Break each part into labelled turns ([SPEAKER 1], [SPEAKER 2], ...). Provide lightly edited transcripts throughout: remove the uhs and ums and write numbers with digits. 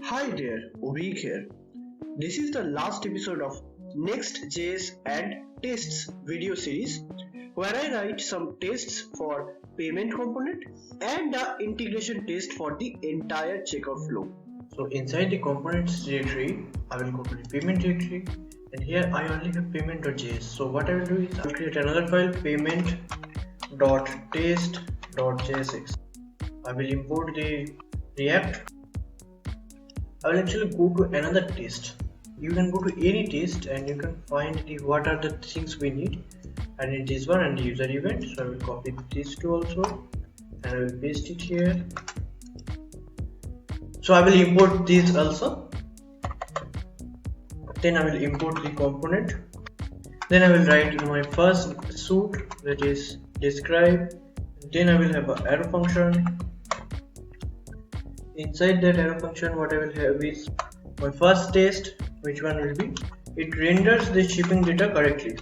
[SPEAKER 1] Hi there, abhik here. This is the last episode of NextJS and Tests video series where I write some tests for payment component and the integration test for the entire checkout flow.
[SPEAKER 2] So inside the components directory, I will go to the payment directory, and here I only have payment.js. So what I will do is I will create another file, payment.test.jsx. I will import the React. I will actually go to another test. You can go to any test and you can find what are the things we need. I need this one and the user event. So I will copy these two also and I will paste it here. So I will import these also. Then I will import the component. Then I will write in my first suit, that is describe. Then I will have an arrow function. Inside that arrow function, what I will have is my first test. Which one will be? It renders the shipping data correctly.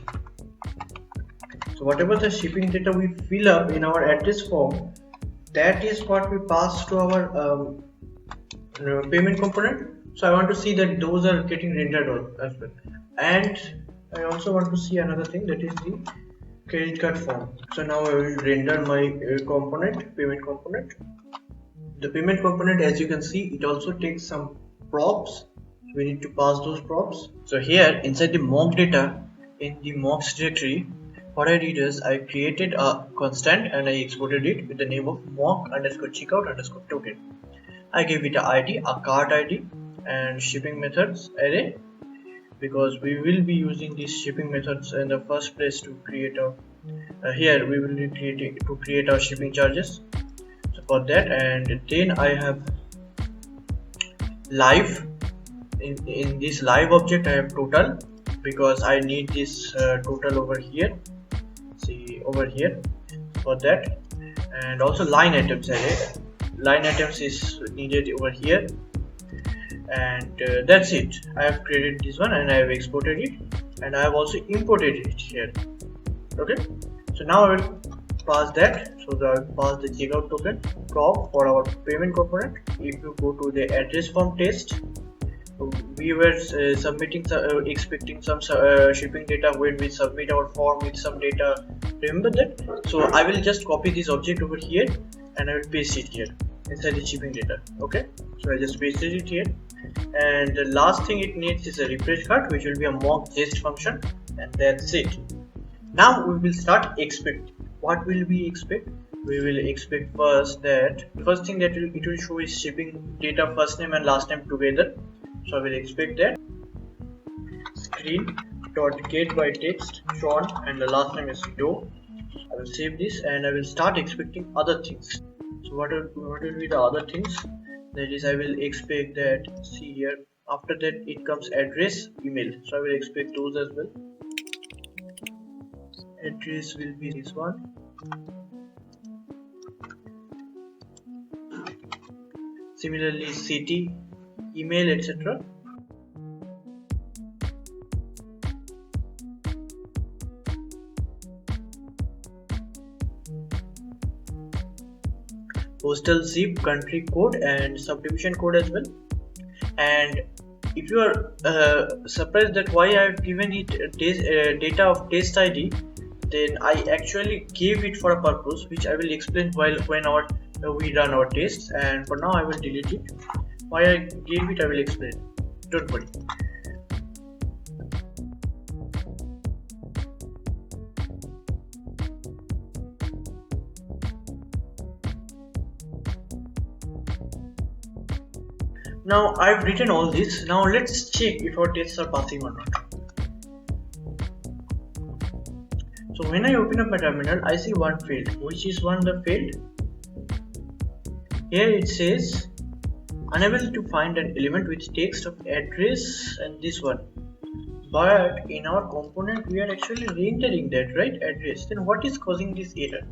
[SPEAKER 2] So whatever the shipping data we fill up in our address form, that is what we pass to our payment component. So I want to see that those are getting rendered as well. And I also want to see another thing, that is the credit card form. So now I will render my payment component. The payment component, as you can see, it also takes some props. We need to pass those props. So here inside the mock data in the mocks directory, what I did is I created a constant and I exported it with the name of mock_checkout_token. I gave it a ID, a cart ID, and shipping methods array, because we will be using these shipping methods in the first place to create a here we will be create our shipping charges. So for that, and then I have live. In this live object I have total, because I need this total over here. See over here for that, and also line items array. Line items is needed over here, and that's it. I have created this one and I have exported it, and I have also imported it here. Okay, so now I will pass that. So I will pass the checkout token prop for our payment component. If you go to the address form test, we were expecting some shipping data when we submit our form with some data. Remember that? So I will just copy this object over here and I will paste it here inside the shipping data. Okay, so I just pasted it here, and the last thing it needs is a refresh card, which will be a mock jest function, and that's it. Now we will start expect. What will we expect? We will expect first that the first thing that it will show is shipping data first name and last name together. So I will expect that screen.get by text Sean and the last name is Doe. I will save this and I will start expecting other things. So what will be the other things? That is, I will expect that, see here, after that it comes address, email. So I will expect those as well. Address will be this one. Similarly city, email, etc. Postal zip, country code, and subdivision code as well. And if you are surprised that why I have given it data of test ID, then I actually gave it for a purpose which I will explain when we run our tests. And for now I will delete it. Why I gave it I will explain, don't worry. Now I've written all this. Now let's check if our tests are passing or not. So when I open up my terminal, I see one field. Which is one the field? Here it says unable to find an element with text of address and this one. But in our component we are actually rendering that, right? Address. Then what is causing this error?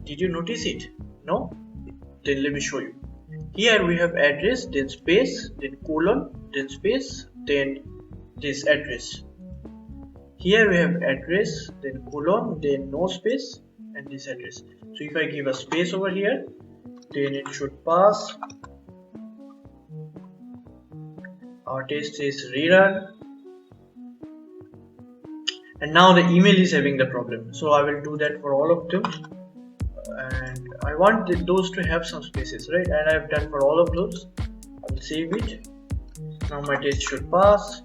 [SPEAKER 2] Did you notice it? No? Then let me show you. Here we have address, then space, then colon, then space, then this address. Here we have address, then colon, then no space, and this address. So if I give a space over here, then it should pass our test is rerun, and now the email is having the problem. So I will do that for all of them, and I want those to have some spaces, right? And I have done for all of those. I will save it. Now my test should pass,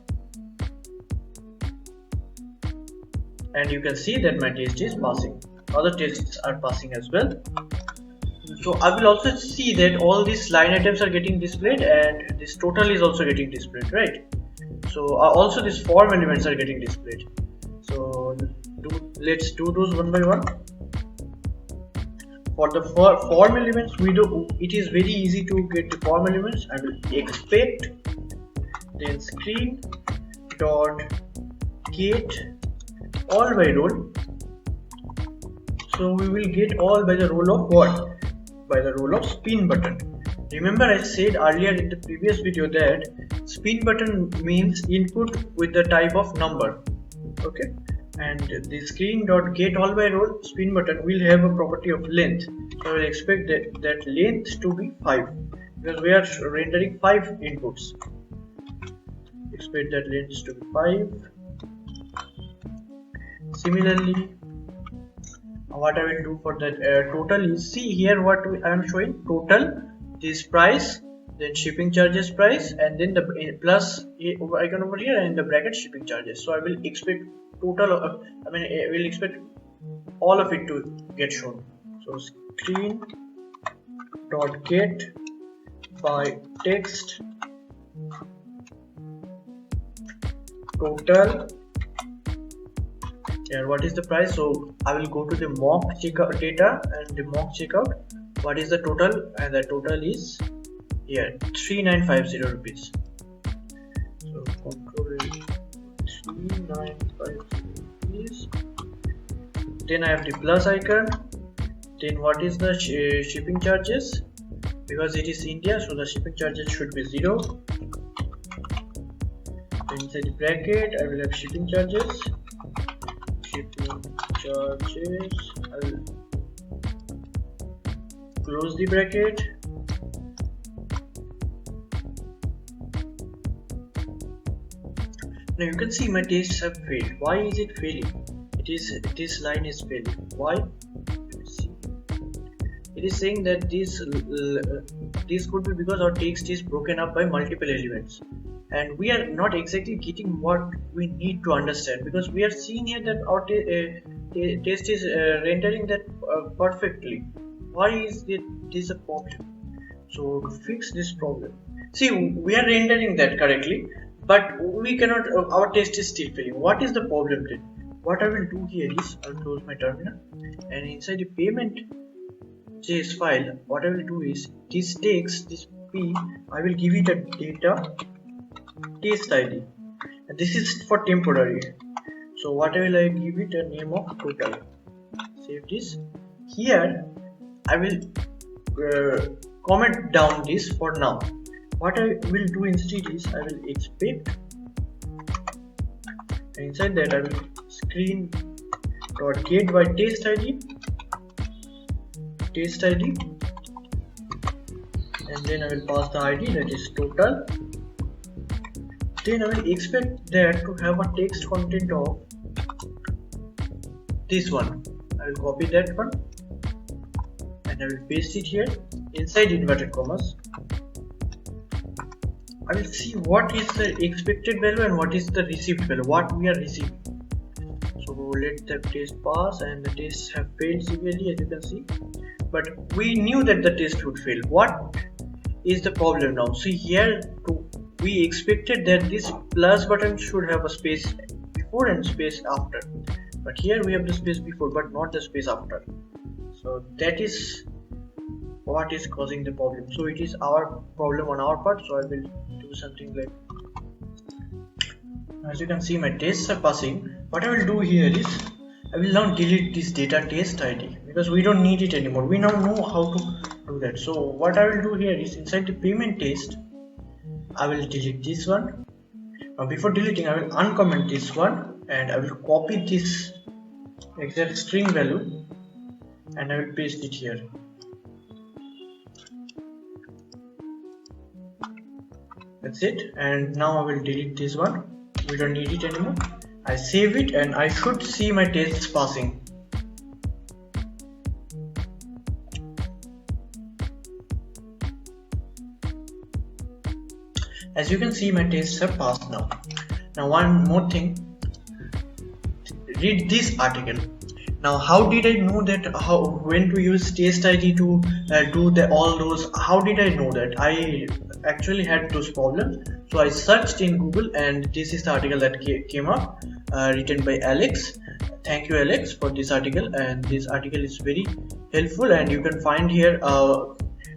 [SPEAKER 2] and you can see that my test is passing. Other tests are passing as well. So I will also see that all these line items are getting displayed, and this total is also getting displayed, right? So also these form elements are getting displayed. So let's do those one by one. For the form elements, it is very easy to get the form elements. I will expect, then screen dot get all by role. So we will get all by the role of what? By the role of spin button. Remember, I said earlier in the previous video that spin button means input with the type of number. Okay, and the screen dot get all by role spin button will have a property of length. So I will expect that length to be 5, because we are rendering 5 inputs. Expect that length to be 5. Similarly, what I will do for that total is, see here what I am showing: total, this price, then shipping charges price, and then the plus icon over here, and the bracket shipping charges. So I will expect total of, I will expect all of it to get shown. So screen dot get by text total. And what is the price? So I will go to the mock checkout data and the mock checkout. What is the total? And the total is here 3950 rupees. So control 3950 rupees. Then I have the plus icon. Then what is the shipping charges? Because it is India, so the shipping charges should be 0. Then inside the bracket I will have shipping charges. I will close the bracket. Now you can see my tests have failed. Why is it failing? This line is failing. Why? Let's see. It is saying that this could be because our text is broken up by multiple elements, and we are not exactly getting what we need to understand, because we are seeing here that our test is rendering that perfectly. Why is this a problem? So to fix this problem, see, we are rendering that correctly, but we cannot, our test is still failing. What is the problem then? What I will do here is, I'll close my terminal, and inside the payment.js file, what I will do is, this text, this p, I will give it a data test ID, and this is for temporary. So what I will give it a name of total. Save this. Here I will comment down this for now. What I will do instead is, I will expect, and inside that I will screen dot get by test ID, and then I will pass the ID, that is total. Then I will expect that to have a text content of this one. I will copy that one and I will paste it here inside inverted commas. I will see what is the expected value and what is the received value, what we are receiving. So let the test pass, and the tests have failed severely, as you can see. But we knew that the test would fail. What is the problem now? See here, we expected that this plus button should have a space before and space after, but here we have the space before but not the space after. So that is what is causing the problem. So it is our problem on our part. So I will do something like, as you can see, my tests are passing. What I will do here is, I will now delete this data test ID, because we don't need it anymore. We now know how to do that. So what I will do here is, inside the payment test, I will delete this one. Now before deleting, I will uncomment this one, and I will copy this exact string value and I will paste it here. That's it. And now I will delete this one. We don't need it anymore. I save it and I should see my tests passing. As you can see, my tests have passed now. Now one more thing, read this article. Now how did I know that when to use test ID to do all those? How did I know that? I actually had those problems, so I searched in Google and this is the article that came up, written by Alex. Thank you Alex for this article, and this article is very helpful and you can find here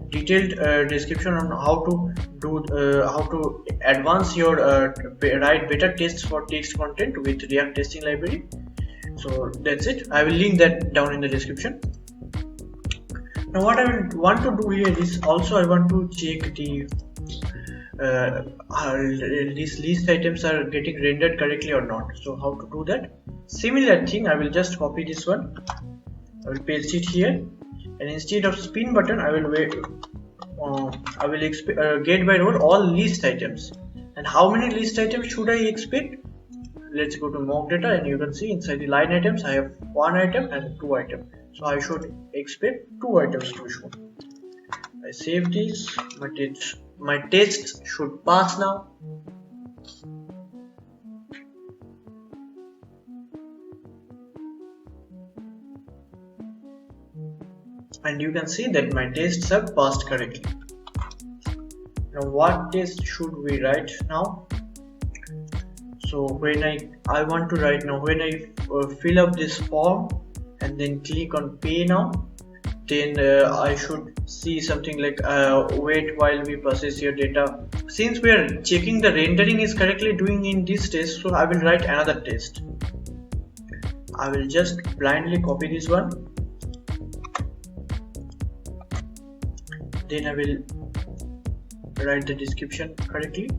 [SPEAKER 2] detailed description on how to advance your write better tests for text content with React testing library. So that's it. I will link that down in the description. Now what I will want to do here is also I want to check the these list items are getting rendered correctly or not. So how to do that? Similar thing, I will just copy this one, I will paste it here, and instead of spin button I will get by role all list items. And how many list items should I expect? Let's go to mock data and you can see inside the line items I have 1 item and 2 items, so I should expect 2 items to show. I save this. My tests should pass now. And you can see that my tests have passed correctly. Now what test should we write now? So when I want to write now, when I fill up this form and then click on pay now, then I should see something like wait while we process your data. Since we are checking the rendering is correctly doing in this test, so I will write another test. I will just blindly copy this one, then I will write the description correctly.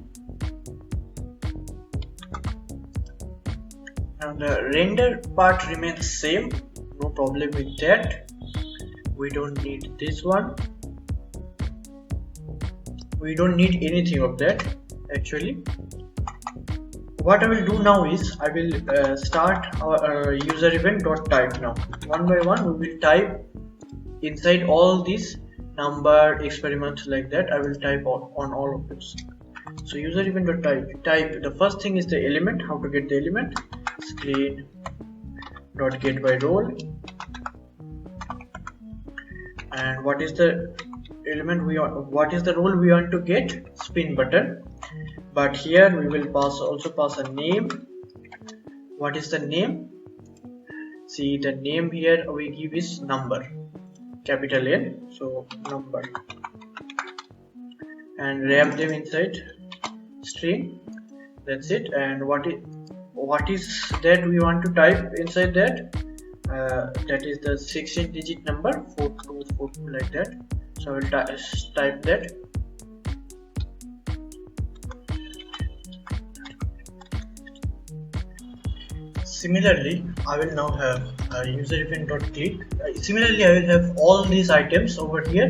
[SPEAKER 2] Now the render part remains same, no problem with that. We don't need this one, we don't need anything of that actually. What I will do now is I will start our user event.type now. One by one we will type inside all these number experiments like that. I will type on all of those. So user event.type, the first thing is the element, how to get the element, screen.get by role. And what is the element what is the role we want to get? Spin button. But here we will also pass a name. What is the name? See, the name here we give is number, capital N, so number, and wrap them inside string. That's it. And what is that we want to type inside that? That is the 16-digit number, 4242 like that. So I will type that. Similarly, I will now have user event.click. Similarly, I will have all these items over here.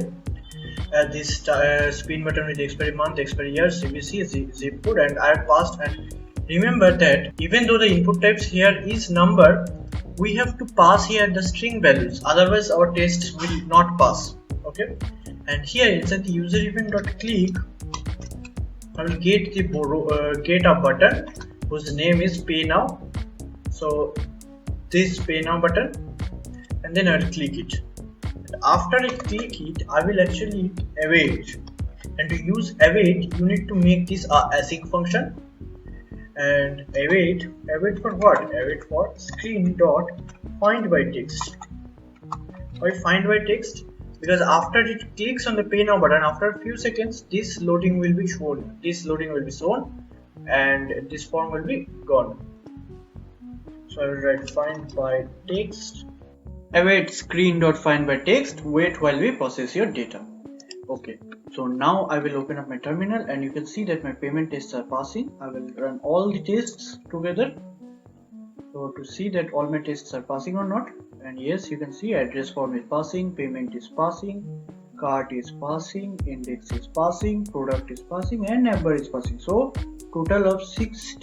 [SPEAKER 2] This spin button with expiry month, expiry year, CVC, zip code, and I have passed. And remember that even though the input types here is number, we have to pass here the string values, otherwise our test will not pass. Okay. And here inside the user event.click, I will get the get a button whose name is pay now. So this pay now button, and then I will click it. And after I click it, I will actually await. And to use await, you need to make this a async function. And await for what? Await for screen dot find by text. Why find by text? Because after it clicks on the pay now button, after a few seconds, this loading will be shown. This loading will be shown, and this form will be gone. So I will write find by text. Await screen dot find by text. Wait while we process your data. Okay. So now I will open up my terminal and you can see that my payment tests are passing. I will run all the tests together. So to see that all my tests are passing or not, and yes, you can see address form is passing, payment is passing, cart is passing, index is passing, product is passing, and number is passing. So total of 6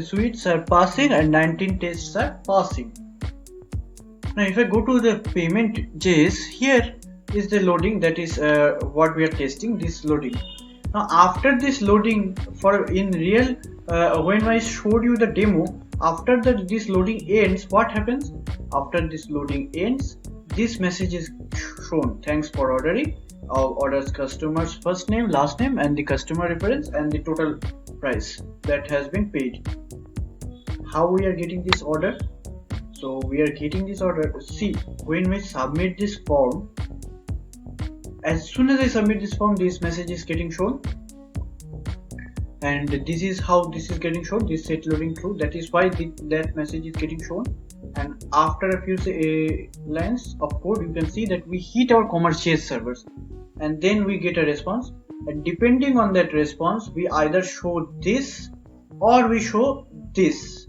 [SPEAKER 2] suites are passing and 19 tests are passing. Now if I go to the payment.js, here is the loading, that is what we are testing, this loading. Now after this loading, for in real when I showed you the demo, after this loading ends, what happens? After this loading ends, this message is shown: thanks for ordering. Orders customer's first name, last name, and the customer reference, and the total price that has been paid. How we are getting this order? So we are getting this order. See, when we submit this form, as soon as I submit this form, this message is getting shown, and this is how this is getting shown. This set loading true. That is why that message is getting shown. And after a few lines of code, you can see that we hit our commerce.js servers, and then we get a response. And depending on that response, we either show this or we show this,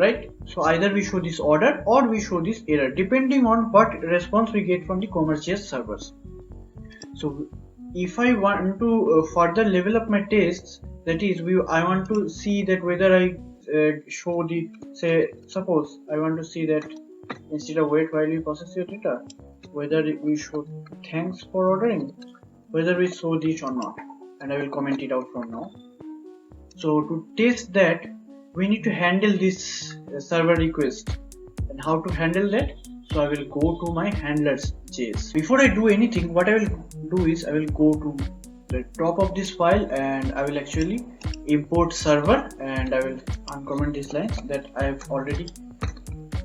[SPEAKER 2] right? So either we show this order or we show this error, depending on what response we get from the commerce.js servers. So if I want to further level up my tests, that is, I want to see that whether I show the, suppose I want to see that instead of wait while you process your data, whether we show thanks for ordering, whether we show this or not, and I will comment it out from now. So to test that, we need to handle this server request. And how to handle that? So I will go to my handlers.js. Before I do anything, what I will do is I will go to the top of this file and I will actually import server, and I will uncomment these lines that I have already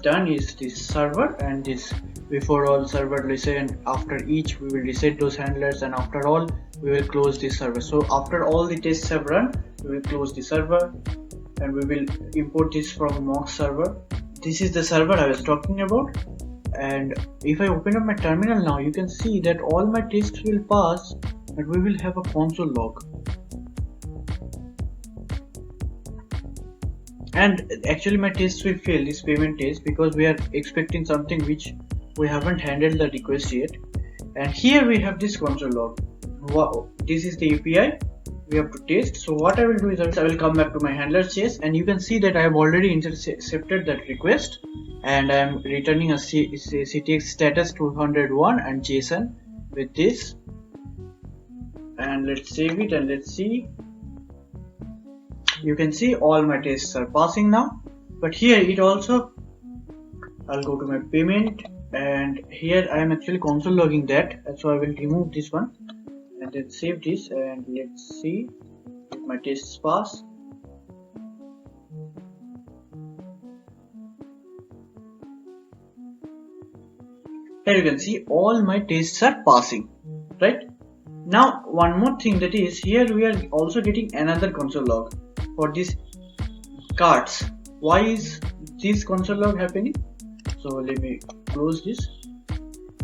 [SPEAKER 2] done. Is this server and this before all server reset, after each we will reset those handlers, and after all we will close this server. So after all the tests have run, we will close the server and we will import this from mock server. This is the server I was talking about. And if I open up my terminal now, you can see that all my tests will pass, and we will have a console log. And actually my tests will fail, this payment test, because we are expecting something which we haven't handled the request yet. And here we have this console log. Wow, this is the API we have to test. So what I will do is I will come back to my handlers.js, and you can see that I have already intercepted that request, and I am returning a CTX status 201 and JSON with this. And let's save it and let's see. You can see all my tests are passing now, but here it also, I'll go to my payment, and here I am actually console logging that, so I will remove this one and then save this, and let's see if my tests pass. Here you can see all my tests are passing, right? Now one more thing, that is, here we are also getting another console log for these cards. Why is this console log happening? So let me close this,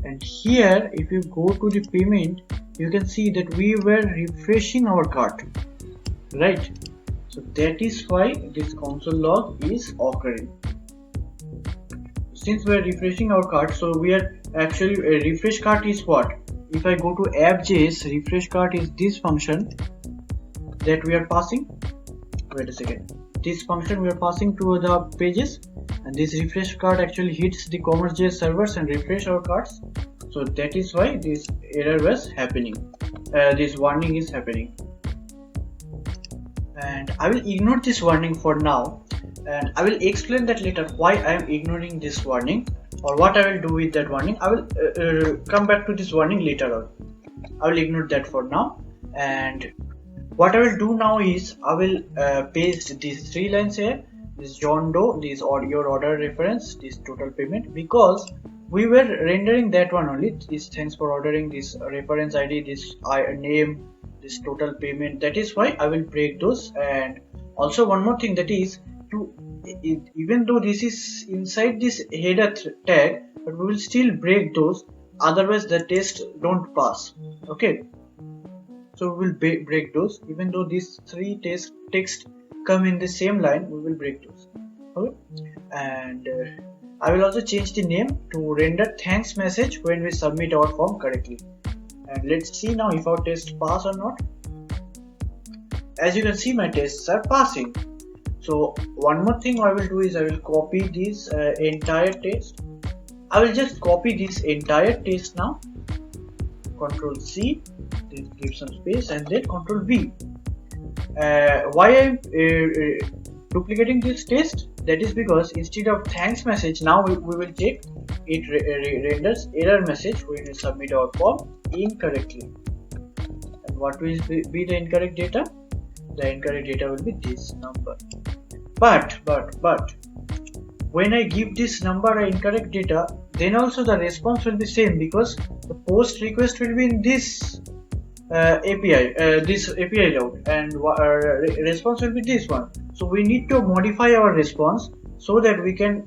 [SPEAKER 2] and here if you go to the payment, you can see that we were refreshing our cart, right? So that is why this console log is occurring. Since we are refreshing our cart, so we are actually, a refresh cart is what? If I go to app.js, refresh cart is this function that we are passing. Wait a second. This function we are passing to the pages, and this refresh cart actually hits the commerce.js servers and refresh our carts. So that is why this error was happening. This warning is happening, and I will ignore this warning for now, and I will explain that later why I am ignoring this warning, or what I will do with that warning. I will come back to this warning later on. I will ignore that for now, and what I will do now is I will paste these 3 lines here, this John Doe, this your order reference, this total payment, because we were rendering that one only, this thanks for ordering, this reference ID, this name, this total payment. That is why I will break those. And also one more thing, that is, even though this is inside this header tag, but we will still break those, otherwise the test don't pass. Okay, so we will break those. Even though these 3 text come in the same line, we will break those. Okay, and I will also change the name to render thanks message when we submit our form correctly. And let's see now if our tests pass or not. As you can see, my tests are passing. So one more thing I will do is I will copy this entire test. I will just copy this entire test now. Control C, then give some space, and then Control V. Why I am duplicating this test? That is because instead of thanks message, now we will check it renders error message when we submit our form incorrectly. And what will be the incorrect data? The incorrect data will be this number. But when I give this number a incorrect data, then also the response will be same, because the post request will be in this API route, and response will be this one. So we need to modify our response so that we can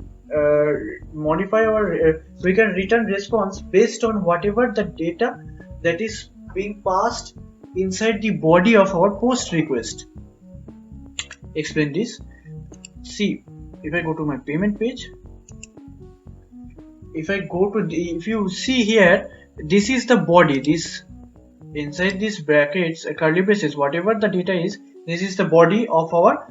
[SPEAKER 2] we can return response based on whatever the data that is being passed inside the body of our post request. Explain this. See, if I go to my payment page, if you see here, this is the body. This inside these brackets, curly braces, whatever the data is, this is the body of our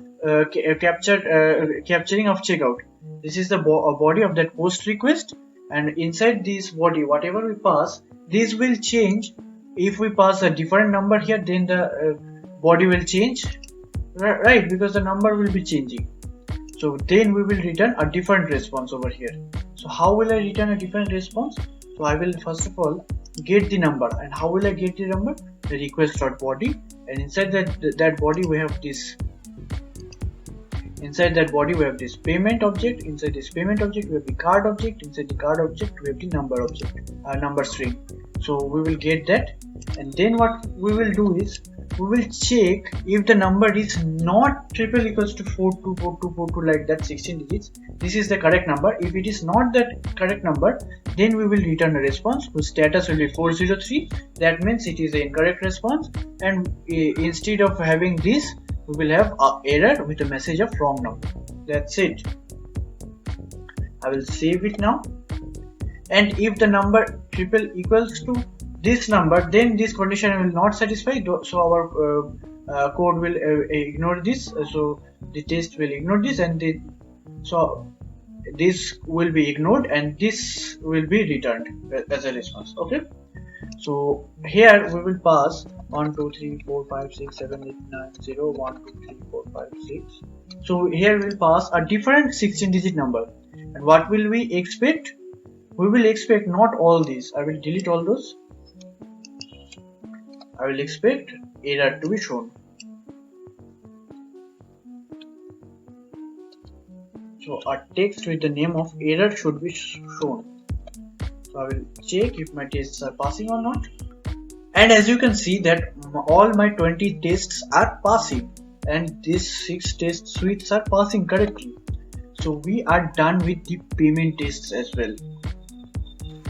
[SPEAKER 2] capturing of checkout. This is the body of that post request, and inside this body, whatever we pass, this will change. If we pass a different number here, then the body will change, right? Because the number will be changing. So then we will return a different response over here. So how will I return a different response? So I will first of all get the number. And how will I get the number? The request.body, and inside that body we have this. Inside that body we have this payment object. Inside this payment object we have the card object. Inside the card object we have the number object, number string. So we will get that, and then what we will do is we will check if the number is not triple equals to 42422 like that 16 digits. This is the correct number. If it is not that correct number, then we will return a response whose status will be 403. That means it is the incorrect response, and instead of having this, we will have an error with a message of wrong number. That's it. I will save it now, and if the number triple equals to this number, then this condition will not satisfy, so our code will ignore this. So the test will ignore this, and so this will be ignored, and this will be returned as a response. Okay, so here we will pass 1 2 3 4 5 6 7 8 9 0 1 2 3 4 5 6. So here we will pass a different 16-digit number, and what will we expect? We will expect not all these. I will delete all those. I will expect error to be shown. So a text with the name of error should be shown. So I will check if my tests are passing or not. And as you can see that all my 20 tests are passing, and these 6 test suites are passing correctly. So we are done with the payment tests as well.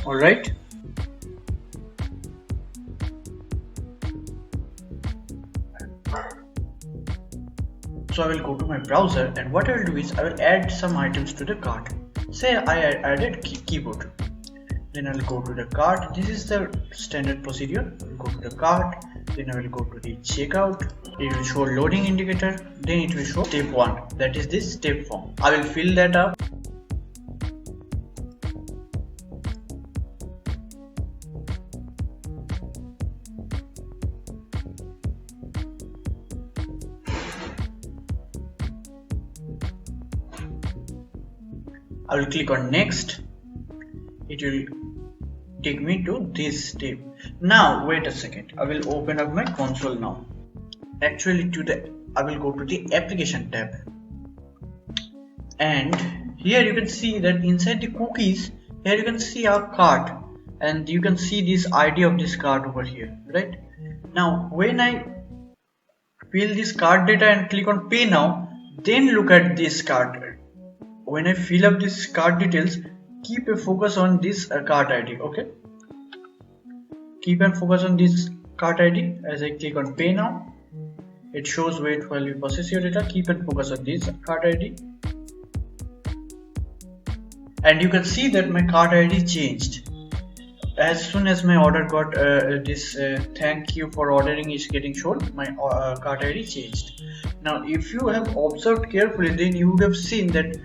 [SPEAKER 2] Alright. So I will go to my browser, and what I will do is I will add some items to the cart. Say I added keyboard. Then I will go to the cart. This is the standard procedure. I will go to the cart. Then I will go to the checkout. It will show loading indicator. Then it will show step 1. That is this step form. I will fill that up. I will click on next. It will take me to this step. Now wait a second. I will open up my console now. Actually I will go to the application tab, and here you can see that inside the cookies, here you can see our cart, and you can see this ID of this cart over here, right? Now when I fill this cart data and click on pay now, then look at this cart. When I fill up this cart details, keep a focus on this cart ID. Okay, keep and focus on this cart ID. As I click on pay now, it shows wait while you process your data. Keep and focus on this cart ID. and you can see that my cart ID changed as soon as my order got this thank you for ordering is getting shown. My cart ID changed. Now if you have observed carefully, then you would have seen that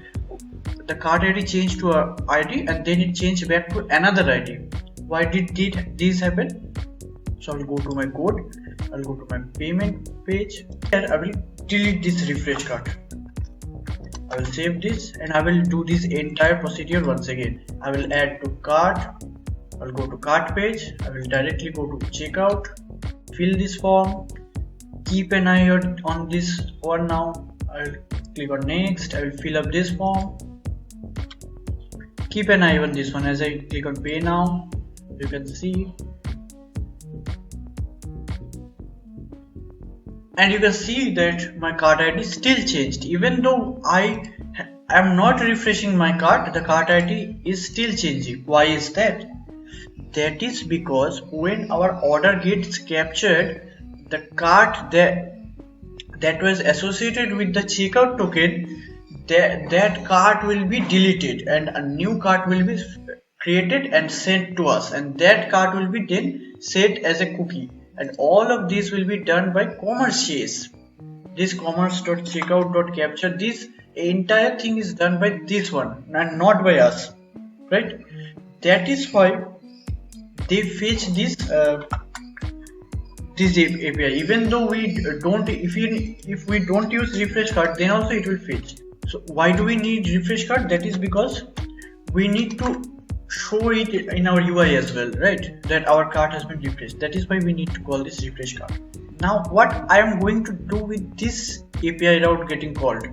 [SPEAKER 2] the cart ID changed to a ID and then it changed back to another ID. Why did this happen? So I'll go to my code, I'll go to my payment page, and I will delete this refresh cart. I will save this and I will do this entire procedure once again. I will add to cart, I'll go to cart page, I will directly go to checkout, fill this form, keep an eye on this one. Now I will click on next, I will fill up this form, keep an eye on this one. As I click on pay now, you can see, and you can see that my cart ID still changed. Even though I am not refreshing my cart, the cart ID is still changing. Why is that? That is because when our order gets captured, the cart that was associated with the checkout token, that cart will be deleted and a new cart will be created and sent to us, and that cart will be then set as a cookie, and all of this will be done by commerce.js. This commerce.checkout.capture, this entire thing is done by this one and not by us, right? That is why they fetch this API. Even though we don't, if we don't use refresh cart, then also it will fetch. So why do we need refresh cart? That is because we need to show it in our UI as well, right? That our cart has been refreshed. That is why we need to call this refresh cart. Now what I am going to do with this API route getting called,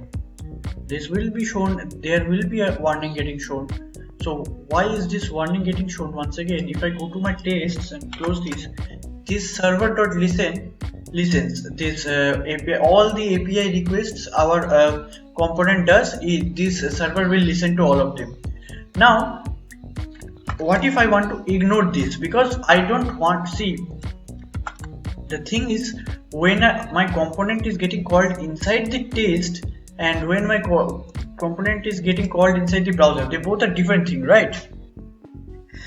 [SPEAKER 2] this will be shown, there will be a warning getting shown. So why is this warning getting shown? Once again, if I go to my tests and close this server.listens this API, all the API requests our component does, this server will listen to all of them. Now what if I want to ignore this? Because I don't want to see, the thing is, when my component is getting called inside the test and when my component is getting called inside the browser, they both are different things, right?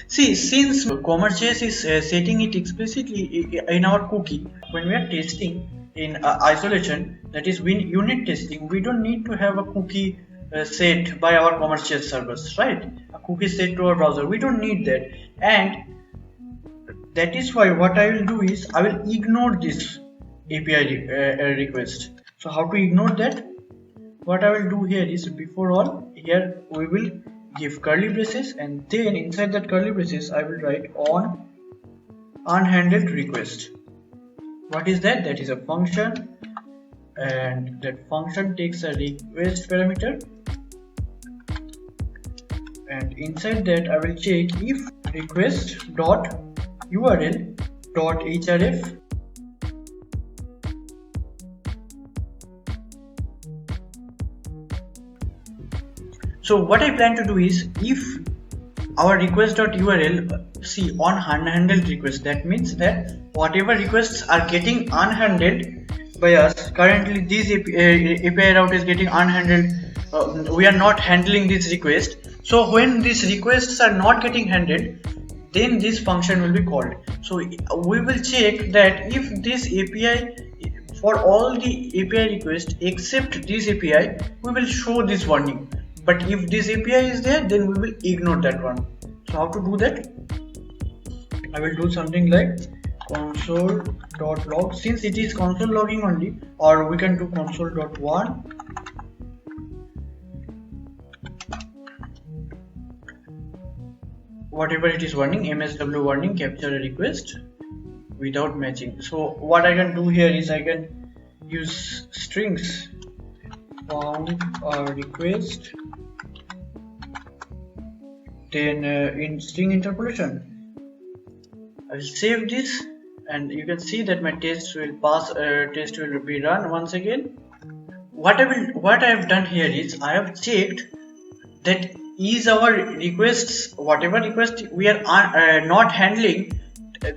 [SPEAKER 2] See, since commerce.js is setting it explicitly in our cookie, when we are testing in isolation, that is unit testing, we don't need to have a cookie set by our commerce.js servers, right? A cookie set to our browser, we don't need that. And that is why what I will do is I will ignore this API request. So how to ignore that? What I will do here is, before all, here we will give curly braces, and then inside that curly braces I will write on unhandled request. What is that? That is a function, and that function takes a request parameter, and inside that I will check if request.url.href So what I plan to do is, if our request.url, see, on unhandled request, that means that whatever requests are getting unhandled by us, currently this API route is getting unhandled, we are not handling this request. So when these requests are not getting handled, then this function will be called. So we will check that if this API, for all the API requests except this API, we will show this warning. But if this API is there, then we will ignore that one. So how to do that? I will do something like console.log, since it is console logging only, or we can do console.warn. Whatever it is warning, MSW warning, capture a request without matching. So what I can do here is I can use strings found a request, then in string interpolation I will save this, and you can see that my test will pass, test will be run once again. What I have done here is I have checked that is our requests, whatever request we are not handling,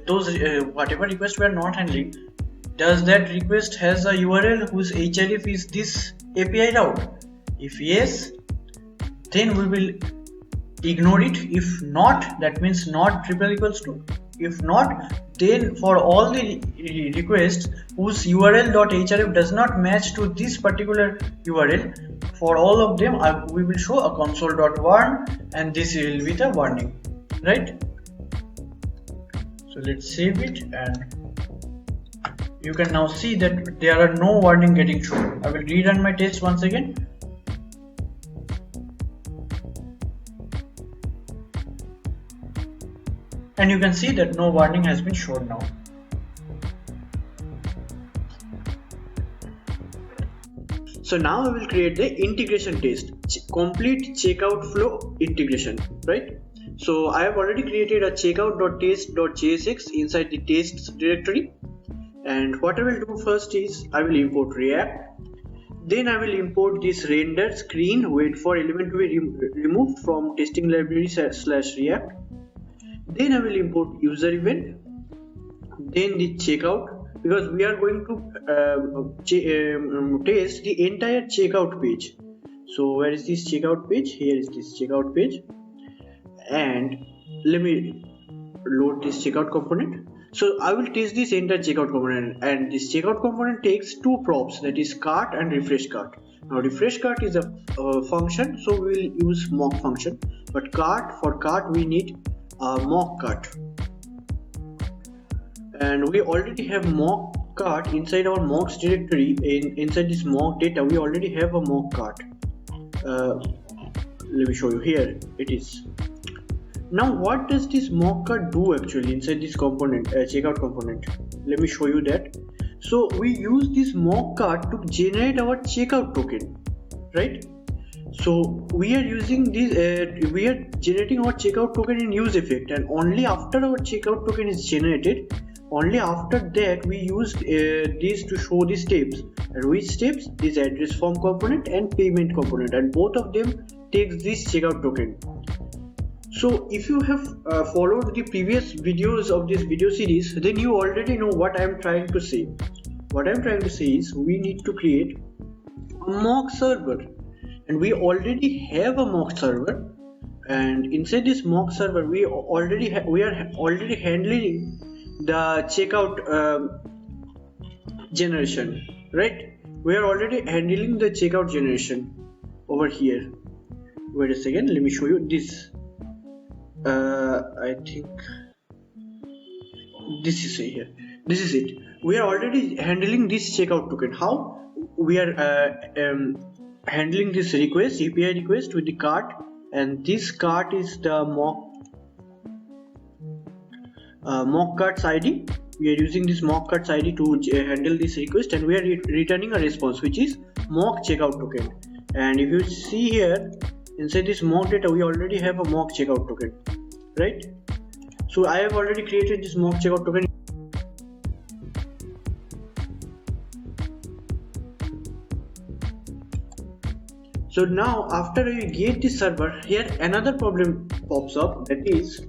[SPEAKER 2] those whatever request we are not handling, does that request has a URL whose href is this API route? If yes, then we will ignore it. If not, that means not triple equals to. If not, then for all the requests whose url.href does not match to this particular URL, for all of them we will show a console.warn, and this will be the warning, right? So let's save it, and you can now see that there are no warning getting shown. I will rerun my test once again. And you can see that no warning has been shown now.
[SPEAKER 1] So now I will create the integration test, complete checkout flow integration, right? So I have already created a checkout.test.jsx inside the tests directory. And what I will do first is I will import React. Then I will import this render screen wait for element to be removed from testing library /React. Then I will import user event. Then the checkout, because we are going to test the entire checkout page. So where is this checkout page? Here is this checkout page. And let me load this checkout component. So I will test this entire checkout component, and this checkout component takes two props, that is cart and refresh cart. Now refresh cart is a function, so we will use mock function, but for cart we need a mock cart, and we already have mock cart inside our mocks directory. Inside this mock data we already have a mock cart. Let me show you. Here it is. Now what does this mock cart do actually inside this component, checkout component? Let me show you that. So we use this mock cart to generate our checkout token, right? So we are using this, we are generating our checkout token in use effect, and only after our checkout token is generated, only after that we use this to show the steps. And which steps? This address form component and payment component, and both of them takes this checkout token. So if you have followed the previous videos of this video series, then you already know what I am trying to say. What I am trying to say is we need to create a mock server, and we already have a mock server, and inside this mock server we are already handling the checkout generation, right? We are already handling the checkout generation over here. Wait a second, let me show you this. I think this is here. This is it. We are already handling this checkout token. How? We are handling this request, API request with the cart, and this cart is the mock cart's ID. We are using this mock cart's ID to handle this request, and we are returning a response which is mock checkout token. And if you see here, inside this mock data we already have a mock checkout token, right? So I have already created this mock checkout token. So now after we get this server, here another problem pops up, that is,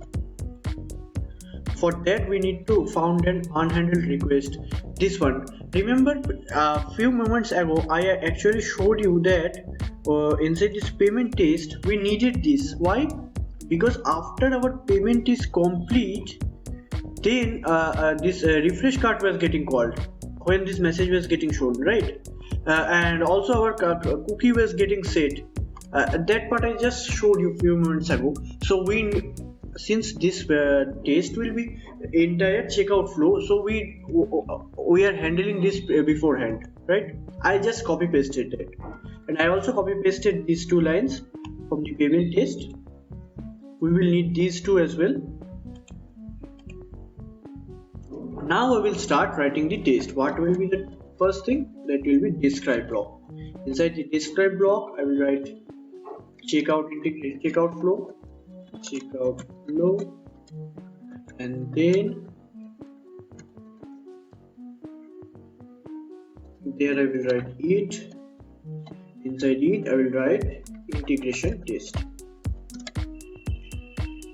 [SPEAKER 1] for that we need to found an unhandled request. This one, remember a few moments ago I actually showed you that inside this payment test we needed this. Why? Because after our payment is complete, then this refresh cart was getting called when this message was getting shown, right? And also our cookie was getting set. That part I just showed you a few moments ago. So since this test will be entire checkout flow, so we are handling this beforehand, right? I just copy pasted that, and I also copy pasted these two lines from the payment test. We will need these two as well. Now I will start writing the test. What will be the first thing? That will be describe block. Inside the describe block I will write checkout flow, and then there I will write it. Inside it I will write integration test.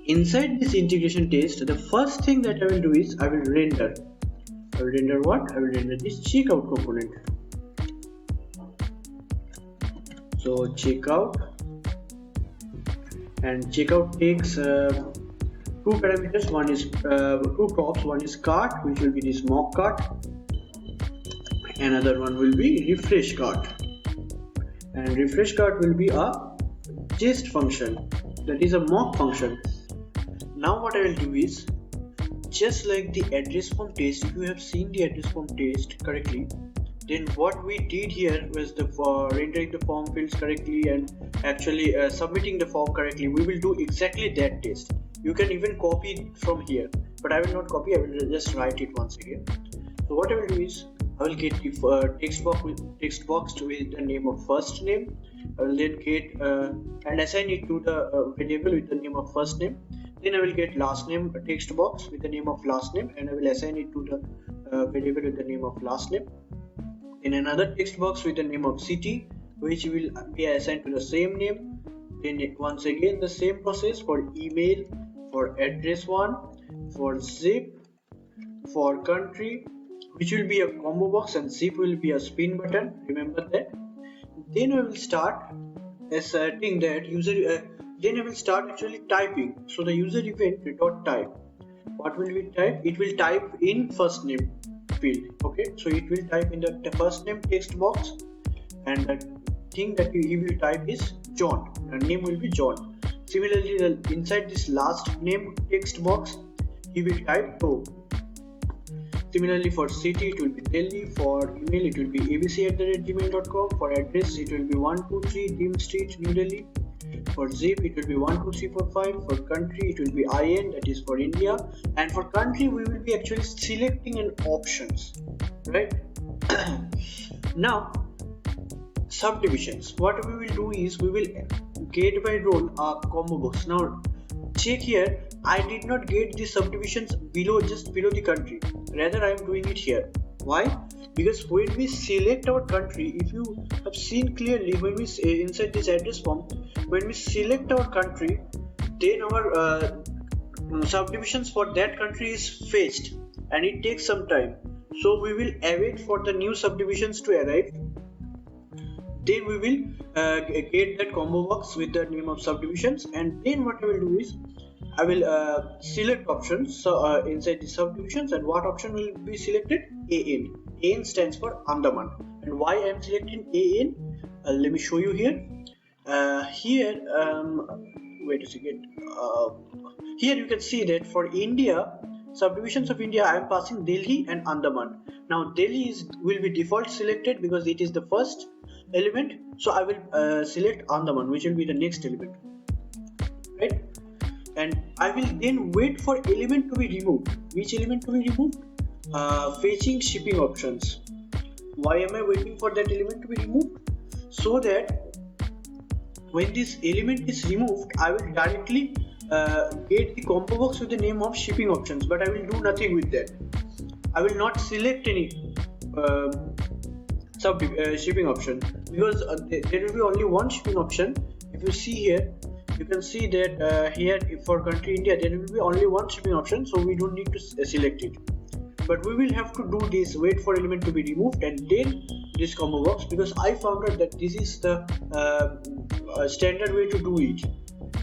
[SPEAKER 1] Inside this integration test, the first thing that I will do is I will render. I will render what? I will render this checkout component. So checkout
[SPEAKER 2] and checkout takes two parameters. One is two props. One is cart, which will be this mock cart. Another one will be refresh cart, and refresh cart will be a jest function, that is a mock function. Now what I will do is, just like the address form test, if you have seen the address form test correctly, then what we did here was the rendering the form fields correctly and actually submitting the form correctly. We will do exactly that test. You can even copy it from here, but I will not copy, I will just write it once again. So what I will do is, I will get the text box with the name of first name. I will then get and assign it to the variable with the name of first name. Then I will get last name text box with the name of last name, and I will assign it to the variable with the name of last name. In another text box with the name of city, which will be assigned to the same name. Then once again the same process for email, for address one, for zip, for country, which will be a combo box, and zip will be a spin button, remember that. Then we will start asserting that user then I will start actually typing. So the user event dot type, what will we type? It will type in first name field. Okay, so it will type in the first name text box, and the thing that he will type is John, the name will be John. Similarly, inside this last name text box, he will type To. Similarly, for city it will be Delhi, for email it will be abc@gmail.com, for address it will be 123 Dim Street, New Delhi, for zip it will be 12345, for country it will be IN, that is for India, and for country we will be actually selecting an options, right? Now subdivisions, what we will do is, we will get by role a combo box. Now check here, I did not get the subdivisions below, just below the country, rather I am doing it here. Why? Because when we select our country, if you have seen clearly, when we inside this address form, when we select our country, then our subdivisions for that country is fetched, and it takes some time. So we will await for the new subdivisions to arrive. Then we will get that combo box with the name of subdivisions, and then what I will do is, I will select options. So inside the subdivisions, and what option will be selected? AN. AN stands for Andaman. And why I am selecting AN? Let me show you here. Wait a second. Here you can see that for India, subdivisions of India, I am passing Delhi and Andaman. Now Delhi will be default selected because it is the first element. So I will select Andaman, which will be the next element, right? And I will then wait for element to be removed. Which element to be removed? Fetching shipping options. Why am I waiting for that element to be removed? So that when this element is removed, I will directly get the combo box with the name of shipping options, but I will do nothing with that. I will not select any shipping option, because there will be only one shipping option. If you see here, you can see that here for country India there will be only one shipping option, so we don't need to select it. But we will have to do this, wait for element to be removed, and then this combo box, because I found out that this is the standard way to do it,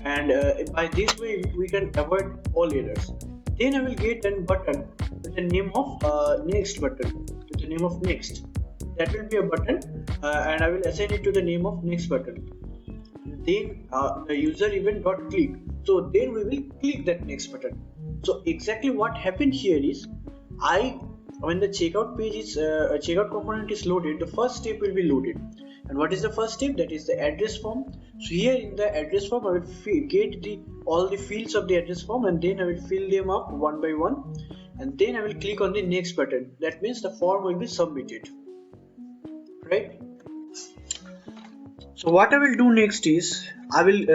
[SPEAKER 2] and by this way we can avoid all errors. Then I will get a button with the name of next button, with the name of next. That will be a button, and I will assign it to the name of next button. Then the user event dot click, so then we will click that next button. So exactly what happened here is, when the checkout page is checkout component is loaded, the first step will be loaded. And what is the first step? That is the address form. So here in the address form, I will get all the fields of the address form, and then I will fill them up one by one, and then I will click on the next button. That means the form will be submitted, right? So what I will do next is, I will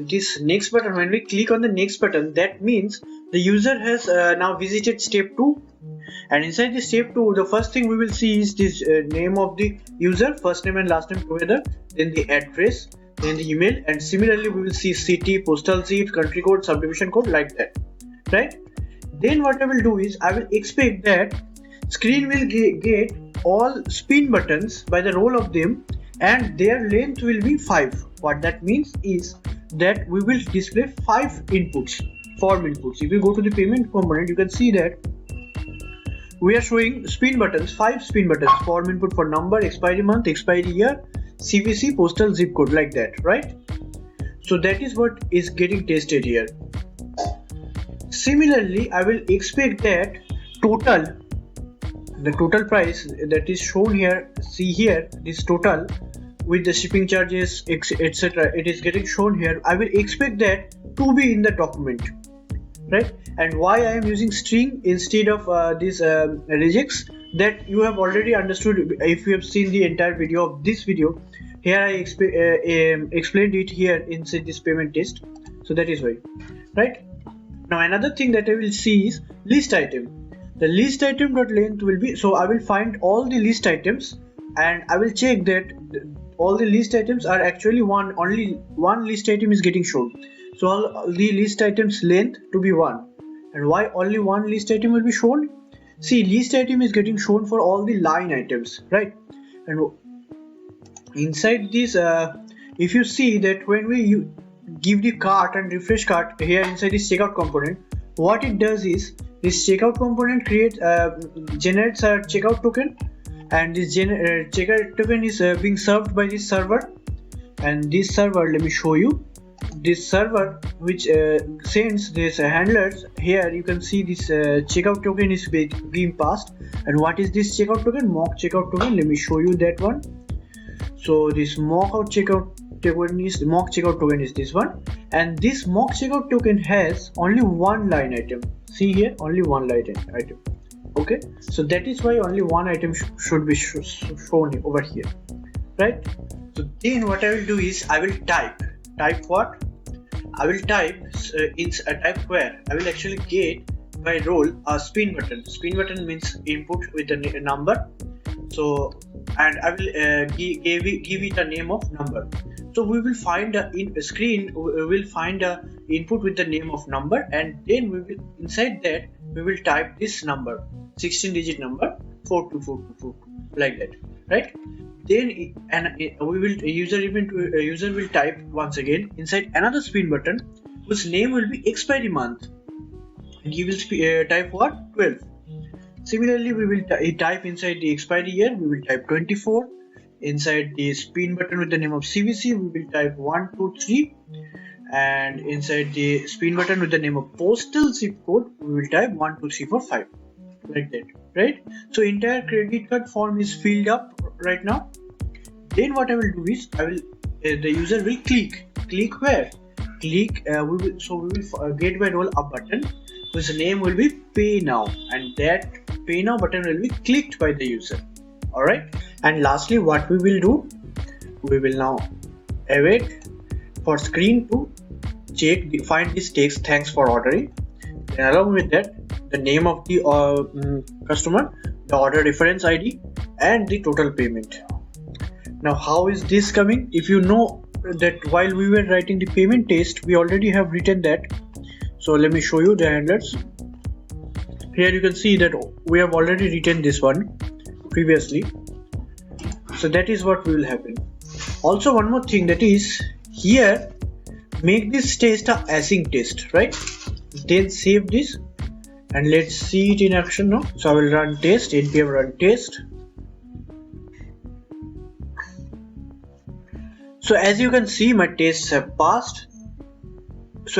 [SPEAKER 2] this next button, when we click on the next button, that means the user has now visited step 2, and inside the step 2, the first thing we will see is this name of the user, first name and last name together, then the address, then the email, and similarly we will see city, postal zip, country code, subdivision code, like that, right? Then what I will do is, I will expect that screen will get all spin buttons by the row of them, and their length will be 5. What that means is, that we will display 5 inputs, form inputs. If you go to the payment component, you can see that we are showing spin buttons, 5 spin buttons, form input for number, expiry month, expiry year, CVC, postal, zip code, like that, right? So that is what is getting tested here. Similarly, I will expect that the total price that is shown here, see here, this total with the shipping charges, etc., it is getting shown here. I will expect that to be in the document, right? And why I am using string instead of this regex, that you have already understood if you have seen the entire video of this video. Here I explained it here inside this payment test, so that is why, right? Now another thing that I will see is list item. The list item dot length will be, so I will find all the list items and I will check that all the list items are actually only one list item is getting shown. So all the list items length to be 1. And why only one list item will be shown? See, list item is getting shown for all the line items, right? And inside this, if you see that when we give the cart and refresh cart here inside this checkout component, what it does is this checkout component generates a checkout token, and this checkout token is being served by this server. And this server, let me show you, this server which sends this handlers. Here you can see this checkout token is being passed. And what is this checkout token? Mock checkout token. Let me show you that one. So this mock checkout token is this one, and this mock checkout token has only one line item. See here, only one line item. Okay, so that is why only one item should be shown over here, right? So then what I will do is I will type what? I will type type where I will actually get by role a spin button. Spin button means input with the number. So, and I will give it a name of number. So we will find a screen. We will find a input with the name of number, and then we will inside that we will type this number, 16-digit number, 42422, like that, right? Then user will type once again inside another spin button whose name will be expiry month, and he will type what? 12. Similarly, we will type inside the expiry year, we will type 24. Inside the spin button with the name of CVC, we will type 123. And inside the spin button with the name of postal zip code, we will type 12345, like that, right? So entire credit card form is filled up right now. Then what I will do is the user will click where? We will get by role a button whose name will be pay now, and that pay now button will be clicked by the user. Alright, and lastly what we will do, we will now await for screen to find this text thanks for ordering. Then along with that, the name of the customer, the order reference ID, and the total payment. Now how is this coming? If you know that while we were writing the payment test, we already have written that. So let me show you the handlers. Here you can see that we have already written this one previously. So that is what will happen. Also one more thing, that is here make this test a async test, right? Then save this and let's see it in action now. So I will run test, npm run test. So as you can see, my tests have passed. This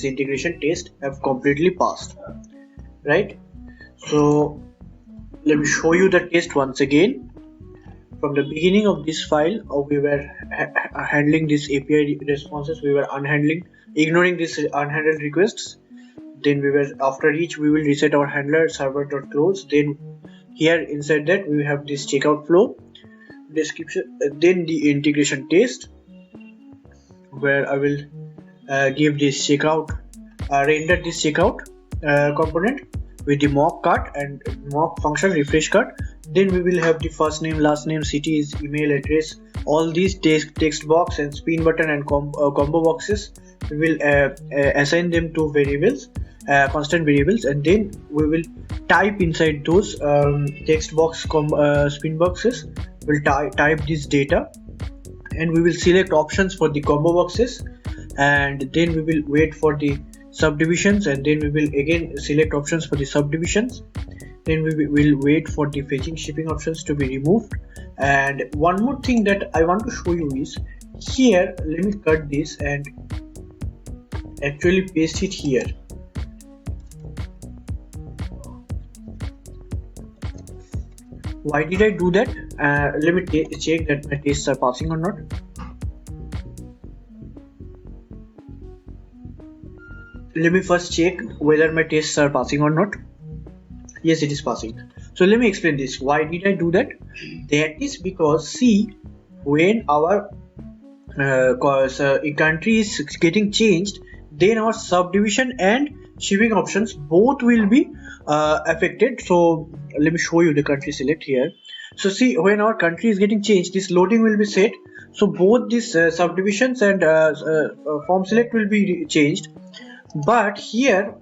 [SPEAKER 2] integration test have completely passed, right? So let me show you the test once again. From the beginning of this file, we were handling this API responses. We were ignoring this unhandled requests. Then after each we will reset our handler server.close. Then here inside that we have this checkout flow description. Then the integration test, where I will give this checkout, render this checkout component with the mock cart and mock function refresh cart. Then we will have the first name, last name, cities, email address, all these text box and spin button and combo boxes. We will assign them to variables, constant variables, and then we will type inside those text box spin boxes. We'll type this data and we will select options for the combo boxes, and then we will wait for the subdivisions, and then we will again select options for the subdivisions. Then we will wait for the fetching shipping options to be removed. And one more thing that I want to show you is here, let me cut this and actually paste it here. Why did I do that? Let me check that my tests are passing or not. Let me first check whether my tests are passing or not. Yes, it is passing. So let me explain this. Why did I do that? That is because, see, when our country is getting changed, then our subdivision and shipping options both will be affected. So let me show you the country select here. So see, when our country is getting changed, this loading will be set. So both these subdivisions and form select will be changed. But here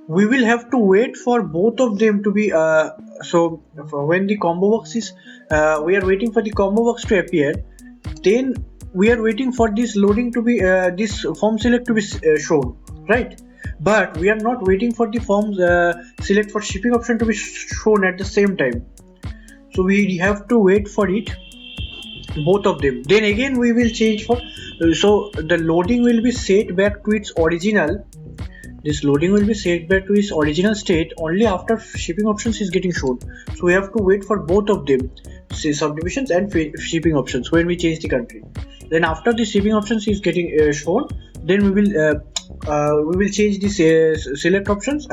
[SPEAKER 2] we will have to wait for both of them to be so when the combo box is we are waiting for the combo box to appear, then we are waiting for this loading to be this form select to be shown, right? But we are not waiting for the form select for shipping option to be shown at the same time. So we have to wait for it, both of them. Then again we will change for so the loading will be set back to its original. This loading will be set back to its original state only after shipping options is getting shown. So we have to wait for both of them, say subdivisions and shipping options, when we change the country. Then after the shipping options is getting shown, then we will change the select options,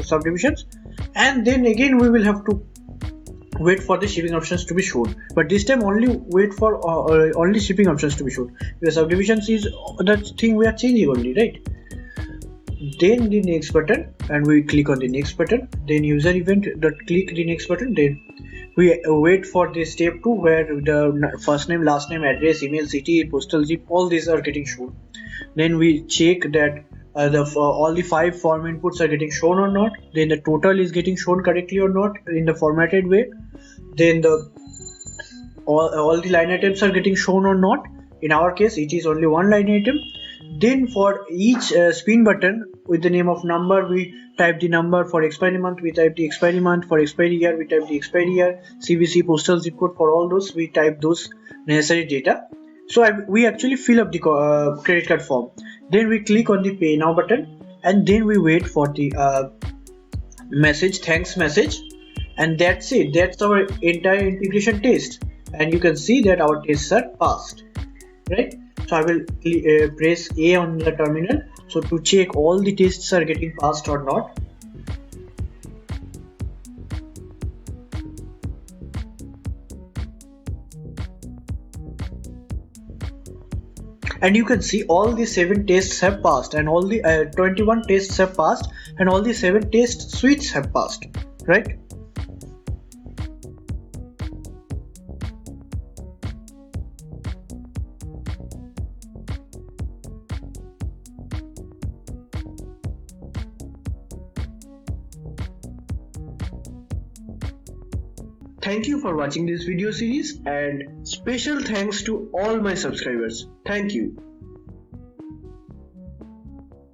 [SPEAKER 2] subdivisions, and then again we will have to wait for the shipping options to be shown. But this time only wait for only shipping options to be shown. The subdivisions is the thing we are changing only, right? Then the next button, and we click on the next button. Then user event dot click the next button. Then we wait for the step 2 where the first name, last name, address, email, city, postal zip, all these are getting shown. Then we check that all the 5 form inputs are getting shown or not. Then the total is getting shown correctly or not in the formatted way. Then all the line items are getting shown or not. In our case it is only one line item. Then for each spin button with the name of number, we type the number. For expiry month we type the expiry month. For expiry year we type the expiry year. CVC, postal zip code, for all those we type those necessary data. So we actually fill up the credit card form. Then we click on the pay now button, and then we wait for the message, thanks message, and that's it. That's our entire integration test, and you can see that our tests are passed, right? So I will press A on the terminal so to check all the tests are getting passed or not. And you can see all the 7 tests have passed, and all the 21 tests have passed, and all the 7 test suites have passed, right?
[SPEAKER 1] Thank you for watching this video series, and special thanks to all my subscribers. Thank you.